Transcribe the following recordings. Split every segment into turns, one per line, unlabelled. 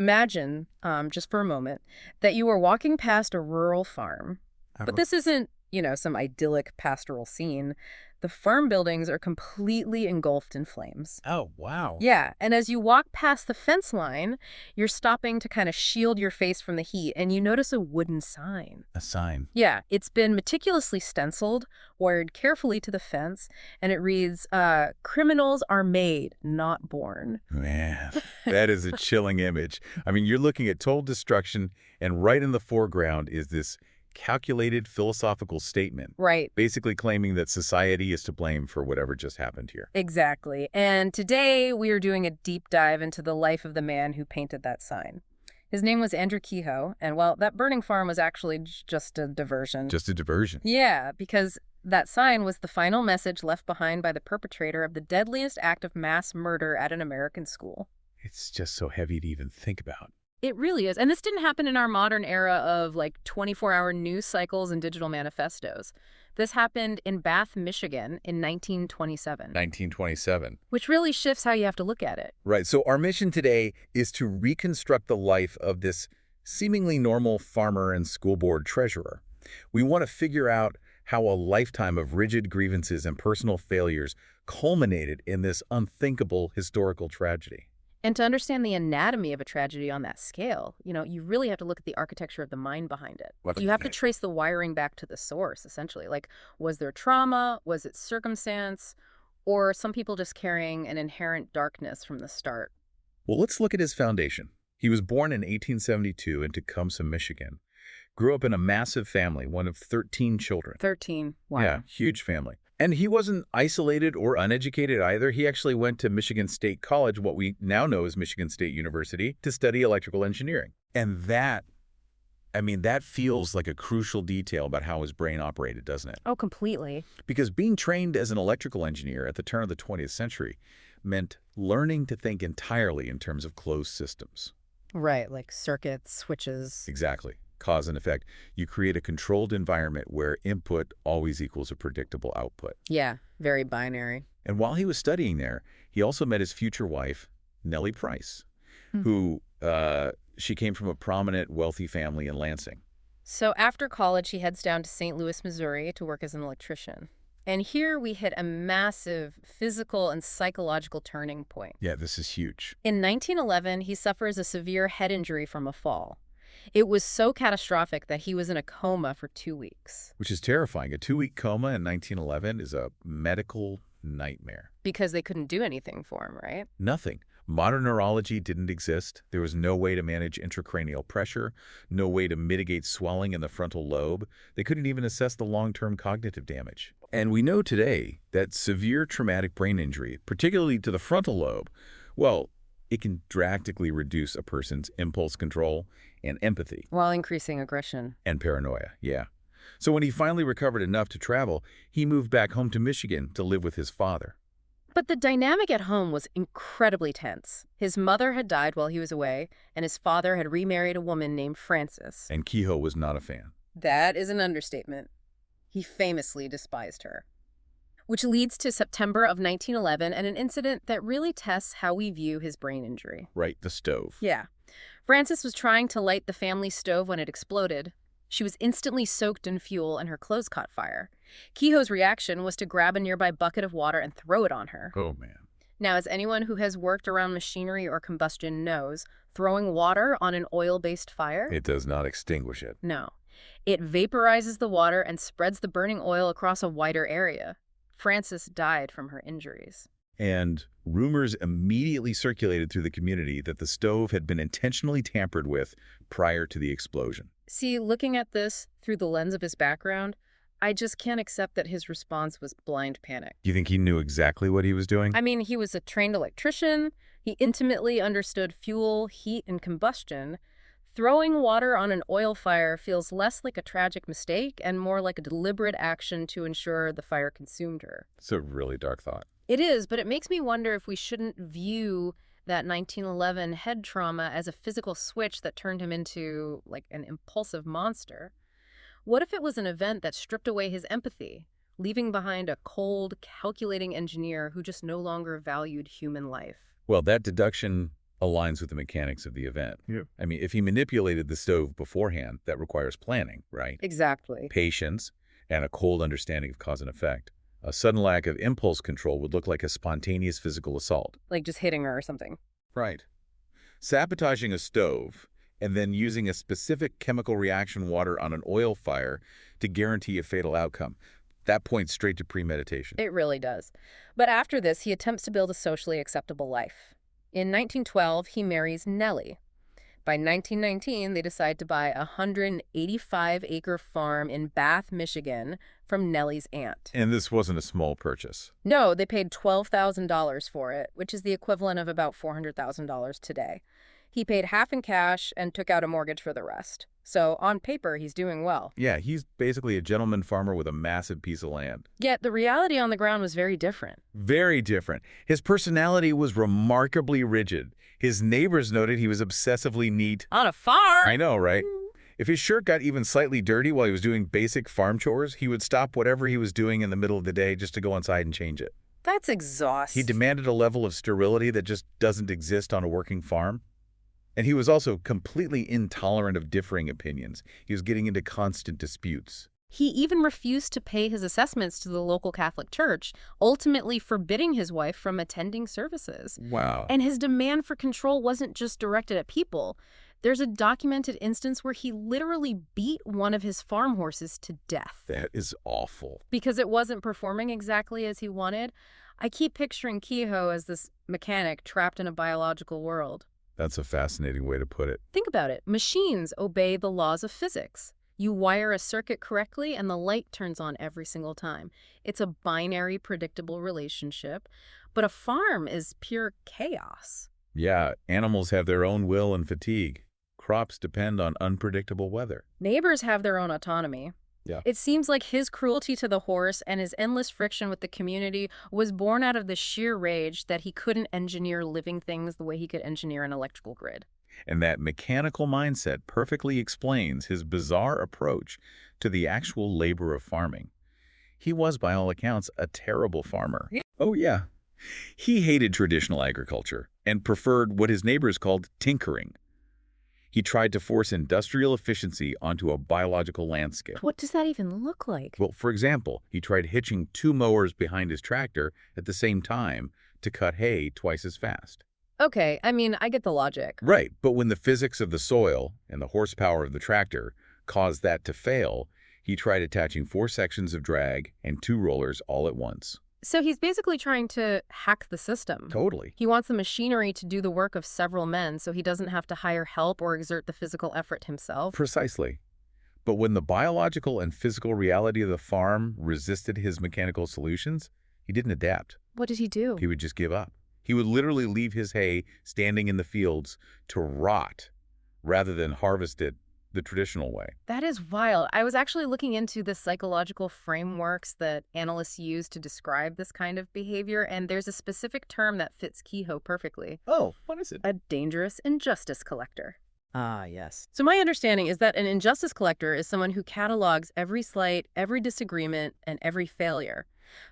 Imagine, just for a moment, that you are walking past a rural farm. But this isn't, some idyllic pastoral scene. The farm buildings are completely engulfed in flames.
Oh, wow.
Yeah, and as you walk past the fence line, you're stopping to kind of shield your face from the heat, and you notice a wooden sign.
A sign.
Yeah, it's been meticulously stenciled, wired carefully to the fence, and it reads, criminals are made, not born.
Man, that is a chilling image. I mean, you're looking at total destruction, and right in the foreground is this calculated philosophical statement,
Right.
basically claiming that society is to blame for whatever just happened here.
Exactly. And today we are doing a deep dive into the life of the man who painted that sign. His name was Andrew Kehoe, and well, that burning farm was actually just a diversion.
Just a diversion.
Yeah, because that sign was the final message left behind by the perpetrator of the deadliest act of mass murder at an American school.
It's just so heavy to even think about.
It really is. And this didn't happen in our modern era of 24-hour news cycles and digital manifestos. This happened in Bath, Michigan in 1927.
1927.
Which really shifts how you have to look at it.
Right. So our mission today is to reconstruct the life of this seemingly normal farmer and school board treasurer. We want to figure out how a lifetime of rigid grievances and personal failures culminated in this unthinkable historical tragedy.
And to understand the anatomy of a tragedy on that scale, you really have to look at the architecture of the mind behind it. You have to trace the wiring back to the source, essentially. Was there trauma? Was it circumstance? Or some people just carrying an inherent darkness from the start?
Well, let's look at his foundation. He was born in 1872 in Tecumseh, Michigan. Grew up in a massive family, one of 13 children.
13. Wow.
Yeah, huge family. And he wasn't isolated or uneducated either. He actually went to Michigan State College, what we now know as Michigan State University, to study electrical engineering. And that feels like a crucial detail about how his brain operated, doesn't it?
Oh, completely.
Because being trained as an electrical engineer at the turn of the 20th century meant learning to think entirely in terms of closed systems.
Right, like circuits, switches.
Exactly. Cause and effect. You create a controlled environment where input always equals a predictable output.
Yeah, very binary.
And while he was studying there, he also met his future wife, Nellie Price, who she came from a prominent, wealthy family in Lansing.
So after college, he heads down to St. Louis, Missouri to work as an electrician. And here we hit a massive physical and psychological turning point.
Yeah, this is huge.
In 1911, he suffers a severe head injury from a fall. It was so catastrophic that he was in a coma for 2 weeks.
Which is terrifying. A 2-week coma in 1911 is a medical nightmare.
Because they couldn't do anything for him, right?
Nothing. Modern neurology didn't exist. There was no way to manage intracranial pressure, no way to mitigate swelling in the frontal lobe. They couldn't even assess the long-term cognitive damage. And we know today that severe traumatic brain injury, particularly to the frontal lobe, well, it can drastically reduce a person's impulse control and empathy.
While increasing aggression.
And paranoia, yeah. So when he finally recovered enough to travel, he moved back home to Michigan to live with his father.
But the dynamic at home was incredibly tense. His mother had died while he was away, and his father had remarried a woman named Frances.
And Kehoe was not a fan.
That is an understatement. He famously despised her. Which leads to September of 1911 and an incident that really tests how we view his brain injury.
Right, the stove.
Yeah. Frances was trying to light the family stove when it exploded. She was instantly soaked in fuel and her clothes caught fire. Kehoe's reaction was to grab a nearby bucket of water and throw it on her.
Oh, man.
Now, as anyone who has worked around machinery or combustion knows, throwing water on an oil-based fire?
It does not extinguish it.
No. It vaporizes the water and spreads the burning oil across a wider area. Frances died from her injuries.
And rumors immediately circulated through the community that the stove had been intentionally tampered with prior to the explosion.
See, looking at this through the lens of his background, I just can't accept that his response was blind panic.
Do you think he knew exactly what he was doing?
I mean, he was a trained electrician. He intimately understood fuel, heat, and combustion. Throwing water on an oil fire feels less like a tragic mistake and more like a deliberate action to ensure the fire consumed her.
It's a really dark thought.
It is, but it makes me wonder if we shouldn't view that 1911 head trauma as a physical switch that turned him into, an impulsive monster. What if it was an event that stripped away his empathy, leaving behind a cold, calculating engineer who just no longer valued human life?
Well, that deduction aligns with the mechanics of the event.
Yeah.
I mean, if he manipulated the stove beforehand, that requires planning, right?
Exactly.
Patience and a cold understanding of cause and effect. A sudden lack of impulse control would look like a spontaneous physical assault.
Like just hitting her or something.
Right. Sabotaging a stove and then using a specific chemical reaction water on an oil fire to guarantee a fatal outcome. That points straight to premeditation.
It really does. But after this, he attempts to build a socially acceptable life. In 1912, he marries Nellie. By 1919, they decide to buy a 185-acre farm in Bath, Michigan from Nellie's aunt.
And this wasn't a small purchase.
No, they paid $12,000 for it, which is the equivalent of about $400,000 today. He paid half in cash and took out a mortgage for the rest. So on paper, he's doing well.
Yeah, he's basically a gentleman farmer with a massive piece of land.
Yet the reality on the ground was very different.
Very different. His personality was remarkably rigid. His neighbors noted he was obsessively neat.
On a farm?
I know, right? If his shirt got even slightly dirty while he was doing basic farm chores, he would stop whatever he was doing in the middle of the day just to go inside and change it.
That's exhausting.
He demanded a level of sterility that just doesn't exist on a working farm. And he was also completely intolerant of differing opinions. He was getting into constant disputes.
He even refused to pay his assessments to the local Catholic Church, ultimately forbidding his wife from attending services.
Wow.
And his demand for control wasn't just directed at people. There's a documented instance where he literally beat one of his farm horses to death.
That is awful.
Because it wasn't performing exactly as he wanted. I keep picturing Kehoe as this mechanic trapped in a biological world.
That's a fascinating way to put it.
Think about it. Machines obey the laws of physics. You wire a circuit correctly and the light turns on every single time. It's a binary, predictable relationship. But a farm is pure chaos.
Yeah, animals have their own will and fatigue. Crops depend on unpredictable weather.
Neighbors have their own autonomy.
Yeah.
It seems like his cruelty to the horse and his endless friction with the community was born out of the sheer rage that he couldn't engineer living things the way he could engineer an electrical grid.
And that mechanical mindset perfectly explains his bizarre approach to the actual labor of farming. He was, by all accounts, a terrible farmer. Oh, yeah. He hated traditional agriculture and preferred what his neighbors called tinkering. He tried to force industrial efficiency onto a biological landscape.
What does that even look like?
Well, for example, he tried hitching 2 mowers behind his tractor at the same time to cut hay twice as fast.
Okay, I mean, I get the logic.
Right, but when the physics of the soil and the horsepower of the tractor caused that to fail, he tried attaching 4 sections of drag and 2 rollers all at once.
So he's basically trying to hack the system.
Totally.
He wants the machinery to do the work of several men so he doesn't have to hire help or exert the physical effort himself.
Precisely. But when the biological and physical reality of the farm resisted his mechanical solutions, he didn't adapt.
What did he do?
He would just give up. He would literally leave his hay standing in the fields to rot rather than harvest it the traditional way.
That is wild. I was actually looking into the psychological frameworks that analysts use to describe this kind of behavior, and there's a specific term that fits Kehoe perfectly.
Oh, what is it?
A dangerous injustice collector.
Ah, yes.
So my understanding is that an injustice collector is someone who catalogs every slight, every disagreement, and every failure.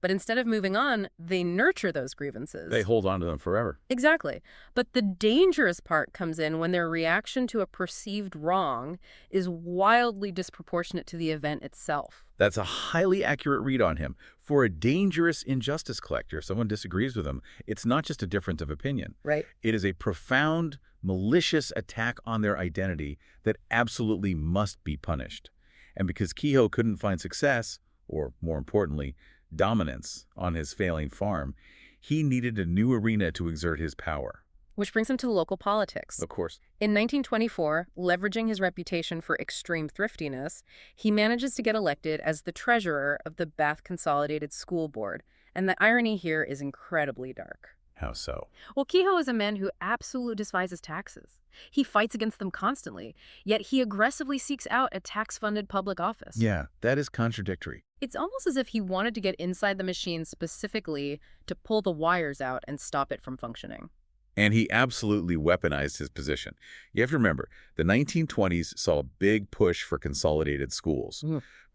But instead of moving on, they nurture those grievances.
They hold on to them forever.
Exactly. But the dangerous part comes in when their reaction to a perceived wrong is wildly disproportionate to the event itself.
That's a highly accurate read on him. For a dangerous injustice collector, if someone disagrees with him, it's not just a difference of opinion.
Right.
It is a profound, malicious attack on their identity that absolutely must be punished. And because Kehoe couldn't find success, or more importantly, dominance on his failing farm, he needed a new arena to exert his power.
Which brings him to local politics.
Of course.
In 1924, leveraging his reputation for extreme thriftiness, he manages to get elected as the treasurer of the Bath Consolidated School Board. And the irony here is incredibly dark.
How so?
Well, Kehoe is a man who absolutely despises taxes. He fights against them constantly, yet he aggressively seeks out a tax-funded public office.
Yeah, that is contradictory.
It's almost as if he wanted to get inside the machine specifically to pull the wires out and stop it from functioning.
And he absolutely weaponized his position. You have to remember, the 1920s saw a big push for consolidated schools,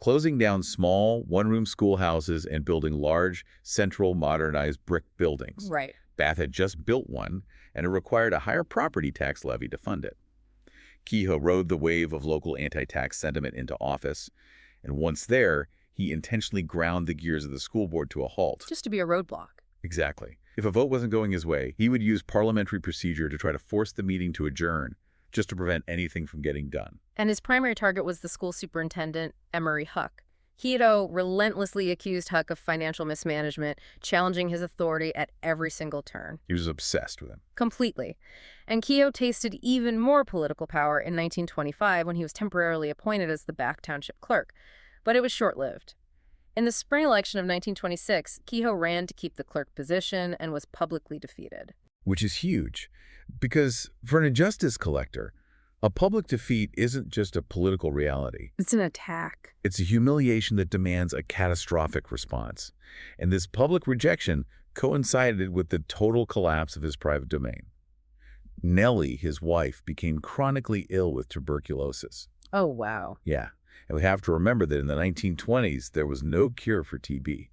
closing down small, one-room schoolhouses and building large, central, modernized brick buildings.
Right.
Bath had just built one, and it required a higher property tax levy to fund it. Kehoe rode the wave of local anti-tax sentiment into office, and once there, he intentionally ground the gears of the school board to a halt.
Just to be a roadblock.
Exactly. If a vote wasn't going his way, he would use parliamentary procedure to try to force the meeting to adjourn, just to prevent anything from getting done.
And his primary target was the school superintendent, Emory Huck. Kehoe relentlessly accused Huck of financial mismanagement, challenging his authority at every single turn.
He was obsessed with him.
Completely. And Kehoe tasted even more political power in 1925 when he was temporarily appointed as the Bath Township clerk. But it was short-lived. In the spring election of 1926, Kehoe ran to keep the clerk position and was publicly defeated.
Which is huge, because for an injustice collector, a public defeat isn't just a political reality.
It's an attack.
It's a humiliation that demands a catastrophic response. And this public rejection coincided with the total collapse of his private domain. Nellie, his wife, became chronically ill with tuberculosis.
Oh, wow.
Yeah, and we have to remember that in the 1920s, there was no cure for TB.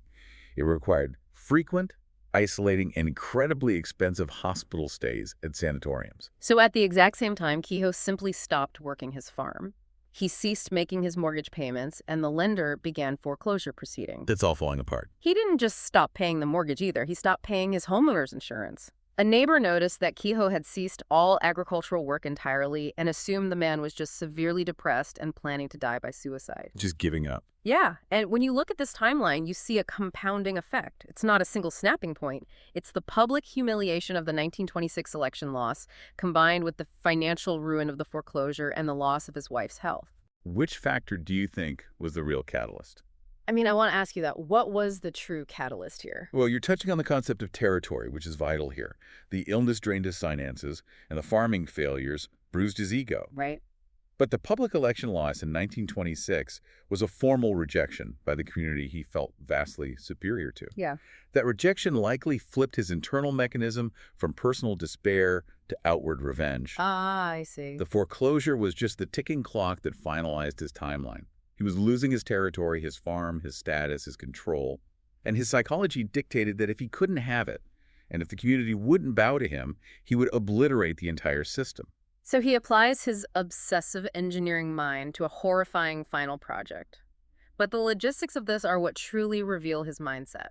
It required frequent, isolating, and incredibly expensive hospital stays at sanatoriums.
So at the exact same time, Kehoe simply stopped working his farm. He ceased making his mortgage payments, and the lender began foreclosure proceedings.
It's all falling apart.
He didn't just stop paying the mortgage either. He stopped paying his homeowner's insurance. A neighbor noticed that Kehoe had ceased all agricultural work entirely and assumed the man was just severely depressed and planning to die by suicide.
Just giving up.
Yeah, and when you look at this timeline, you see a compounding effect. It's not a single snapping point. It's the public humiliation of the 1926 election loss, combined with the financial ruin of the foreclosure and the loss of his wife's health.
Which factor do you think was the real catalyst?
I mean, I want to ask you that. What was the true catalyst here?
Well, you're touching on the concept of territory, which is vital here. The illness drained his finances, and the farming failures bruised his ego.
Right.
But the public election loss in 1926 was a formal rejection by the community he felt vastly superior to.
Yeah.
That rejection likely flipped his internal mechanism from personal despair to outward revenge.
Ah, I see.
The foreclosure was just the ticking clock that finalized his timeline. He was losing his territory, his farm, his status, his control. And his psychology dictated that if he couldn't have it, and if the community wouldn't bow to him, he would obliterate the entire system.
So he applies his obsessive engineering mind to a horrifying final project. But the logistics of this are what truly reveal his mindset.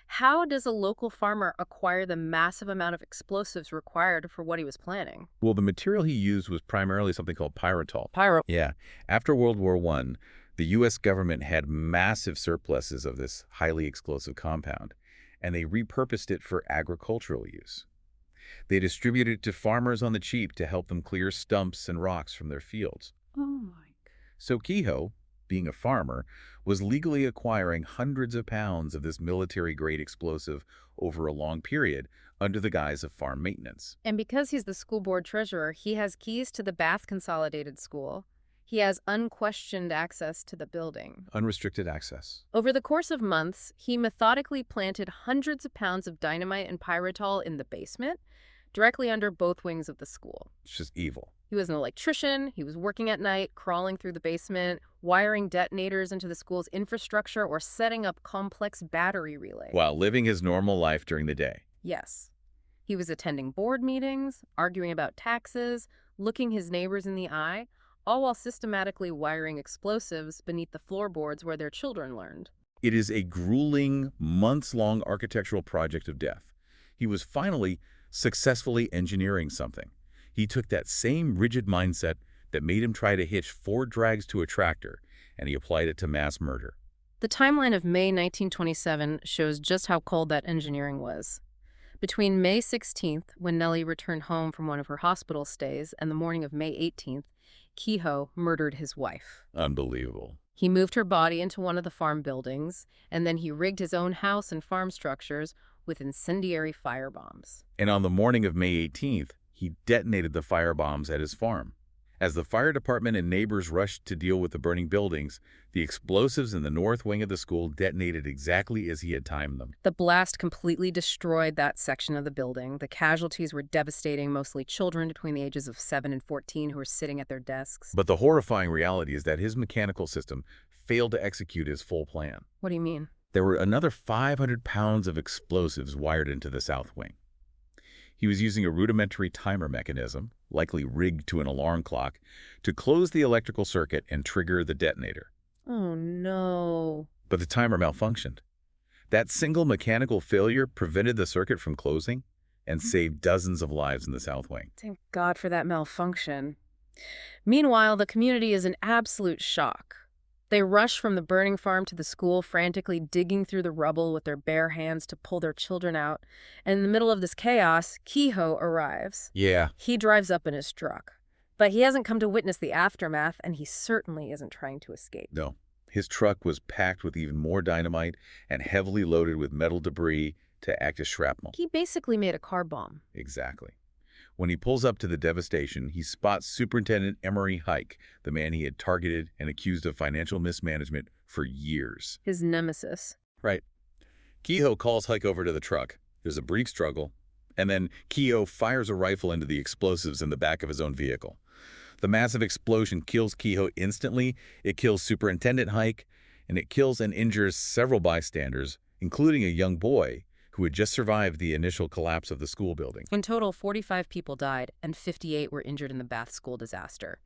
How does a local farmer acquire the massive amount of explosives required for what he was planning?
Well, the material he used was primarily something called pyrrolitol. Yeah. After World War I, the U.S. government had massive surpluses of this highly explosive compound, and they repurposed it for agricultural use. They distributed it to farmers on the cheap to help them clear stumps and rocks from their fields.
Oh, my God.
So Kehoe, being a farmer, was legally acquiring hundreds of pounds of this military-grade explosive over a long period under the guise of farm maintenance.
And because he's the school board treasurer, he has keys to the Bath Consolidated School. He has unquestioned access to the building.
Unrestricted access.
Over the course of months, he methodically planted hundreds of pounds of dynamite and pyrrolitol in the basement, directly under both wings of the school.
It's just evil.
He was an electrician, he was working at night, crawling through the basement, wiring detonators into the school's infrastructure, or setting up complex battery relays.
While living his normal life during the day.
Yes. He was attending board meetings, arguing about taxes, looking his neighbors in the eye, all while systematically wiring explosives beneath the floorboards where their children learned.
It is a grueling, months-long architectural project of death. He was finally successfully engineering something. He took that same rigid mindset that made him try to hitch 4 drags to a tractor, and he applied it to mass murder.
The timeline of May 1927 shows just how cold that engineering was. Between May 16th, when Nellie returned home from one of her hospital stays, and the morning of May 18th, Kehoe murdered his wife.
Unbelievable.
He moved her body into one of the farm buildings, and then he rigged his own house and farm structures with incendiary firebombs.
And on the morning of May 18th, he detonated the firebombs at his farm. As the fire department and neighbors rushed to deal with the burning buildings, the explosives in the north wing of the school detonated exactly as he had timed them.
The blast completely destroyed that section of the building. The casualties were devastating, mostly children between the ages of 7 and 14 who were sitting at their desks.
But the horrifying reality is that his mechanical system failed to execute his full plan.
What do you mean?
There were another 500 pounds of explosives wired into the south wing. He He was using a rudimentary timer mechanism, likely rigged to an alarm clock, to close the electrical circuit and trigger the detonator.
Oh, no.
But the timer malfunctioned. That single mechanical failure prevented the circuit from closing and saved dozens of lives in the South Wing.
Thank God for that malfunction. Meanwhile, the community is in absolute shock. They rush from the burning farm to the school, frantically digging through the rubble with their bare hands to pull their children out. And in the middle of this chaos, Kehoe arrives.
Yeah.
He drives up in his truck. But he hasn't come to witness the aftermath, and he certainly isn't trying to escape.
No. His truck was packed with even more dynamite and heavily loaded with metal debris to act as shrapnel.
He basically made a car bomb.
Exactly. When he pulls up to the devastation, he spots Superintendent Emory Hike, the man he had targeted and accused of financial mismanagement for years.
His nemesis.
Right. Kehoe calls Hike over to the truck. There's a brief struggle, and then Kehoe fires a rifle into the explosives in the back of his own vehicle. The massive explosion kills Kehoe instantly, it kills Superintendent Hike, and it kills and injures several bystanders, including a young boy who had just survived the initial collapse of the school building.
In total, 45 people died and 58 were injured in the Bath school disaster.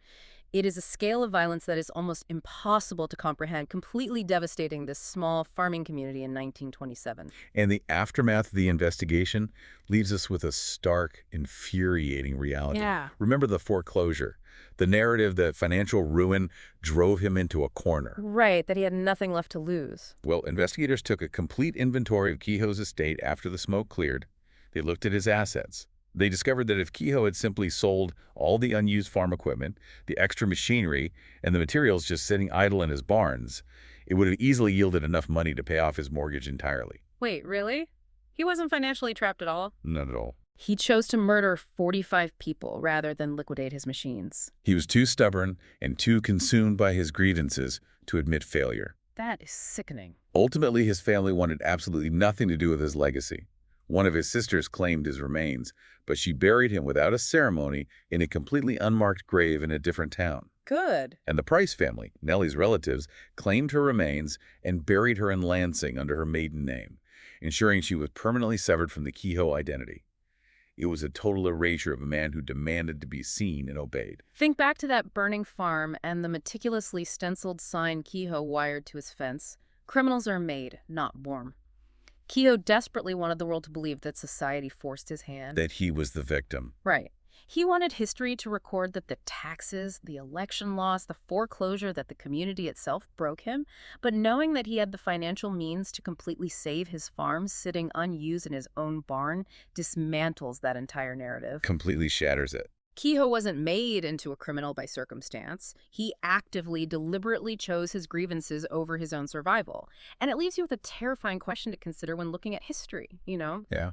It is a scale of violence that is almost impossible to comprehend, completely devastating this small farming community in 1927.
And the aftermath of the investigation leaves us with a stark, infuriating reality.
Yeah.
Remember the foreclosure, the narrative that financial ruin drove him into a corner.
Right, that he had nothing left to lose.
Well, investigators took a complete inventory of Kehoe's estate after the smoke cleared. They looked at his assets. They discovered that if Kehoe had simply sold all the unused farm equipment, the extra machinery, and the materials just sitting idle in his barns, it would have easily yielded enough money to pay off his mortgage entirely.
Wait, really? He wasn't financially trapped at all?
Not at all.
He chose to murder 45 people rather than liquidate his machines.
He was too stubborn and too consumed by his grievances to admit failure.
That is sickening.
Ultimately, his family wanted absolutely nothing to do with his legacy. One of his sisters claimed his remains, but she buried him without a ceremony in a completely unmarked grave in a different town.
Good.
And the Price family, Nellie's relatives, claimed her remains and buried her in Lansing under her maiden name, ensuring she was permanently severed from the Kehoe identity. It was a total erasure of a man who demanded to be seen and obeyed.
Think back to that burning farm and the meticulously stenciled sign Kehoe wired to his fence. Criminals are made, not born. Kehoe desperately wanted the world to believe that society forced his hand.
That he was the victim.
Right. He wanted history to record that the taxes, the election loss, the foreclosure, that the community itself broke him. But knowing that he had the financial means to completely save his farm sitting unused in his own barn dismantles that entire narrative.
Completely shatters it.
Kehoe wasn't made into a criminal by circumstance. He actively, deliberately chose his grievances over his own survival. And it leaves you with a terrifying question to consider when looking at history, you know?
Yeah.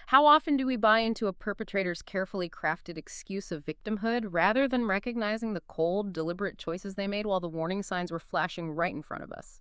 How often do we buy into a perpetrator's carefully crafted excuse of victimhood rather than recognizing the cold, deliberate choices they made while the warning signs were flashing right in front of us?